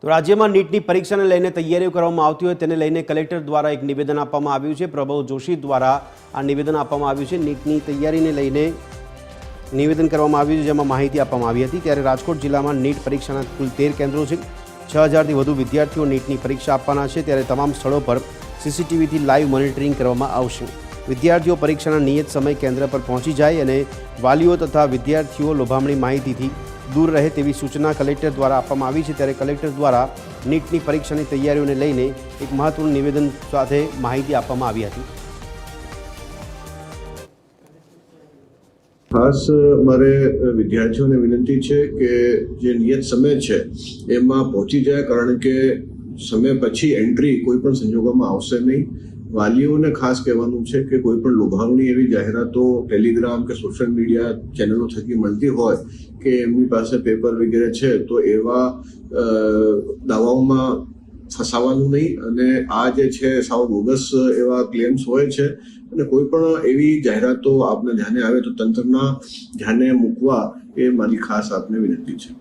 તો રાજ્યમાં નીટની પરીક્ષાને લઈને તૈયારીઓ કરવામાં આવતી હોય તેને લઈને કલેક્ટર દ્વારા એક નિવેદન આપવામાં આવ્યું છે। પ્રભવ જોશી દ્વારા આ નિવેદન આપવામાં આવ્યું છે। નીટની તૈયારીને લઈને નિવેદન કરવામાં આવ્યું છે, જેમાં માહિતી આપવામાં આવી હતી। ત્યારે રાજકોટ જિલ્લામાં નીટ પરીક્ષાના કુલ 13 કેન્દ્રો છે। 6000થી વધુ વિદ્યાર્થીઓ નીટની પરીક્ષા આપવાના છે। ત્યારે તમામ સ્થળો પર સીસીટીવીથી લાઈવ મોનિટરિંગ કરવામાં આવશે। વિદ્યાર્થીઓ પરીક્ષાના નિયત સમય કેન્દ્ર પર પહોંચી જાય અને વાલીઓ તથા વિદ્યાર્થીઓ લોભામણી માહિતીથી दूर रहे तेवी सूचना कलेक्टर द्वारा आपवामां आवी छे। त्यारे कलेक्टर द्वारा नीटनी परीक्षानी तैयारीओने लईने एक महत्वपूर्ण निवेदन साथे माहिती आपवामां आवी हती। खास मारे विद्यार्थीओने विनंती छे के जे नियत समय छे एमां पहोंची जाय, कारण के समय पछी एंट्री कोई पण संजोगोमां आवशे नहीं। वालीओने खास कहेवानुं छे के कोई पण लोभावनी एवी जाहेरातो टेलिग्राम के सोशल मीडिया चेनलो थकी मळती होय के एमनी पासे पेपर वगैरह छे तो एवा दावाओमां फसावानुं नहीं। अने आ जे छे साव बोगस एवा क्लेम्स होय छे अने कोई पण एवी जाहेरातो आपने ध्याने आवे तो तंत्रना ध्याने मूकवा ए मारी खास आपने विनंती छे।